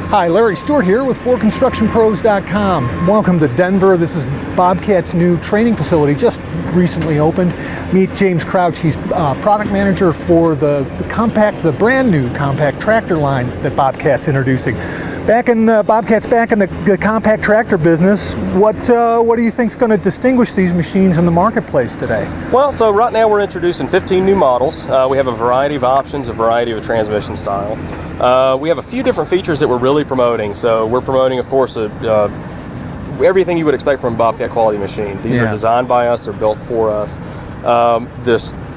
Hi, Larry Stewart here with FordConstructionPros.com. Welcome to Denver. This is Bobcat's new training facility, just recently opened. Meet James Crouch. He's product manager for the brand new compact tractor line that Bobcat's introducing. Bobcat's back in the compact tractor business. What do you think is going to distinguish these machines in the marketplace today? Well, so right now we're introducing 15 new models. We have a variety of options, a variety of transmission styles. We have a few different features that we're really promoting. So we're promoting, of course, everything you would expect from a Bobcat quality machine. These are designed by us, they're built for us.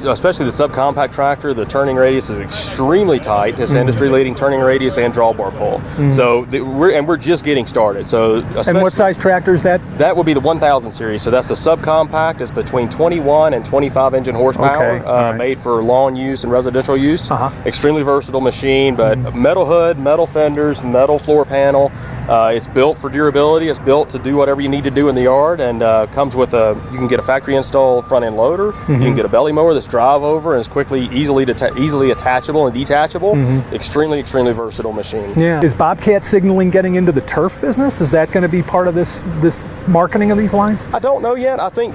Especially the subcompact tractor, the turning radius is extremely tight. It's industry-leading turning radius and drawbar pull. So we're just getting started. So and what size tractor is that? That would be the 1000 series. So that's a subcompact. It's between 21 and 25 engine horsepower, made for lawn use and residential use. Extremely versatile machine, but metal hood, metal fenders, metal floor panel. It's built for durability. It's built to do whatever you need to do in the yard, and comes with you can get a factory install front end loader. You can get a belly mower that's drive over and is easily attachable and detachable. Extremely versatile machine. Yeah. Is Bobcat signaling getting into the turf business? Is that going to be part of this marketing of these lines? I don't know yet. I think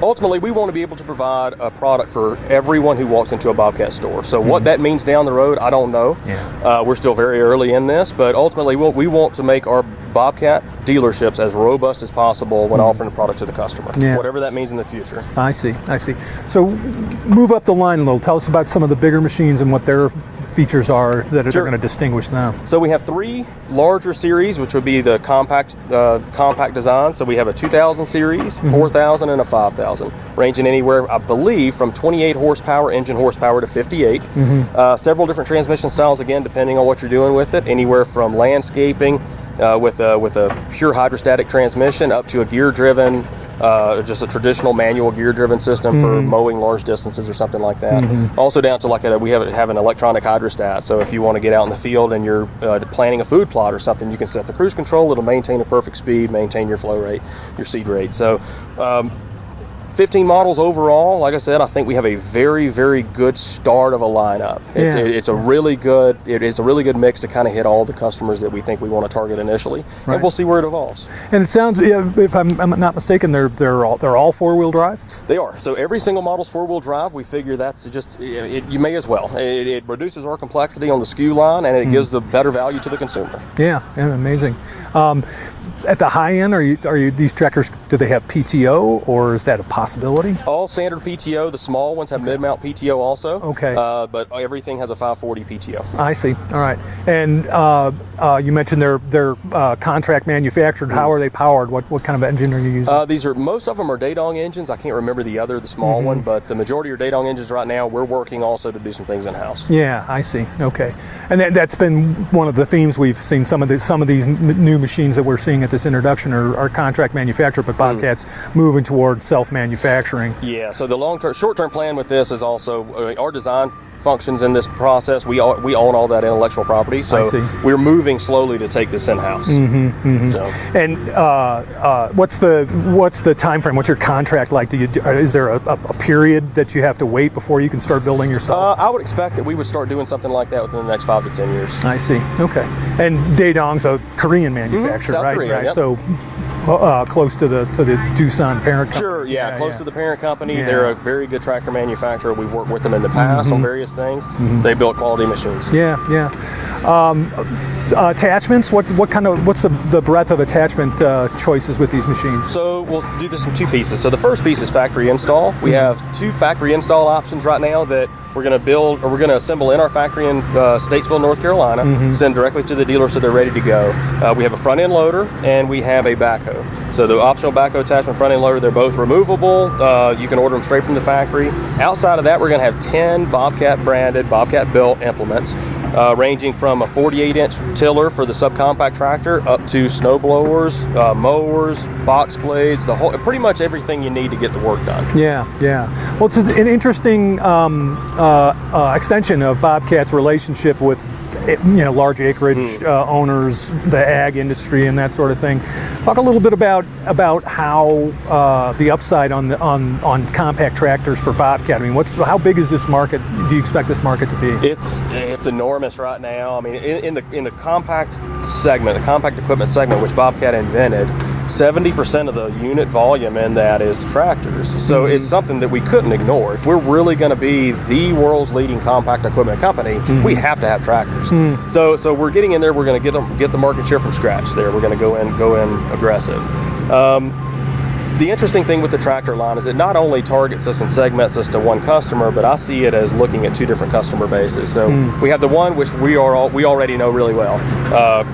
ultimately we want to be able to provide a product for everyone who walks into a Bobcat store. So what that means down the road, I don't know. We're still very early in this, but ultimately we want to make our Bobcat dealerships as robust as possible when offering the product to the customer, whatever that means in the future. I see. So move up the line a little. Tell us about some of the bigger machines and what their features are that are going to distinguish them. So we have 3 larger series, which would be the compact design. So we have a 2000 series, 4000, and a 5000, ranging anywhere, I believe, from 28 horsepower engine horsepower to 58. Several different transmission styles, again, depending on what you're doing with it, anywhere from landscaping with a pure hydrostatic transmission up to a gear-driven, just a traditional manual gear-driven system for mowing large distances or something like that. Also down to we have an electronic hydrostat. So if you want to get out in the field and you're planting a food plot or something, you can set the cruise control. It'll maintain a perfect speed, maintain your flow rate, your seed rate. So 15 models overall. Like I said, I think we have a very good start of a lineup. It's a really good mix to kind of hit all the customers that we think we want to target initially, and we'll see where it evolves. And it sounds, if I'm not mistaken, they're all 4-wheel drive. They are. So every single model's 4-wheel drive. We figure that's just you may as well. It reduces our complexity on the SKU line, and it gives the better value to the consumer. Yeah, amazing. At the high end, are these tractors, do they have PTO, or is that a possibility? All standard PTO. The small ones have mid-mount PTO also. Okay. But everything has a 540 PTO. I see. All right. And you mentioned they're contract manufactured. How are they powered? What kind of engine are you using? Most of them are DeDong engines. I can't remember the small one, but the majority are DeDong engines right now. We're working also to do some things in-house. Yeah, I see. Okay. And that's been one of the themes we've seen. Some of these new machines that we're seeing at this introduction are contract manufactured, but Bobcat's moving toward self-manufacturing. Yeah. So the short-term plan with this is also our design functions in this process. We own all that intellectual property, so we're moving slowly to take this in-house. So. And what's the time frame? What's your contract like? Is there a period that you have to wait before you can start building yourself? I would expect that we would start doing something like that within the next 5 to 10 years. I see. Okay. And DeDong's a Korean manufacturer, South right? Korea, yep. So close to the Doosan parent company. Sure, close to the parent company. They're a very good tractor manufacturer. We've worked with them in the past on various things. They build quality machines. Attachments, what's the breadth of attachment choices with these machines? So we'll do this in 2 pieces. So the first piece is factory install. We have 2 factory install options right now that we're going to build, or we're going to assemble in our factory in Statesville, North Carolina, send directly to the dealer so they're ready to go. We have a front end loader and we have a backhoe. So the optional backhoe attachment, front end loader, they're both removable. You can order them straight from the factory. Outside of that, we're going to have 10 Bobcat branded, Bobcat built implements, ranging from a 48-inch tiller for the subcompact tractor up to snow blowers, mowers, box blades, pretty much everything you need to get the work done. Well, it's an interesting extension of Bobcat's relationship with large acreage owners, the ag industry, and that sort of thing. Talk a little bit about how the upside on compact tractors for Bobcat. I mean, how big is this market? Do you expect this market to be? It's enormous right now. I mean, in the compact segment, the compact equipment segment, which Bobcat invented, 70% of the unit volume in that is tractors. So it's something that we couldn't ignore. If we're really going to be the world's leading compact equipment company, we have to have tractors. So we're getting in there. We're going to get the market share from scratch. There, we're going to go in aggressive. The interesting thing with the tractor line is it not only targets us and segments us to one customer, but I see it as looking at two different customer bases. So we have the one which we already know really well: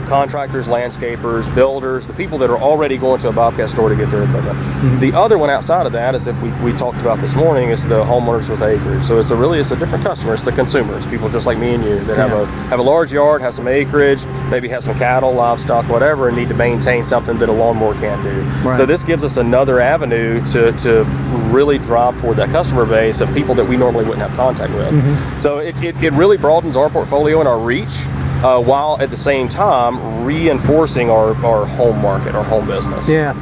contractors, landscapers, builders, the people that are already going to a Bobcat store to get their equipment. The other one outside of that is, if we talked about this morning, is the homeowners with acreage. So it's a different customer. It's the consumers, people just like me and you that have a large yard, have some acreage, maybe have some cattle, livestock, whatever, and need to maintain something that a lawnmower can't do. Right. So this gives us another avenue to really drive toward that customer base of people that we normally wouldn't have contact with. So it really broadens our portfolio and our reach, while at the same time reinforcing our home market, our home business. Yeah.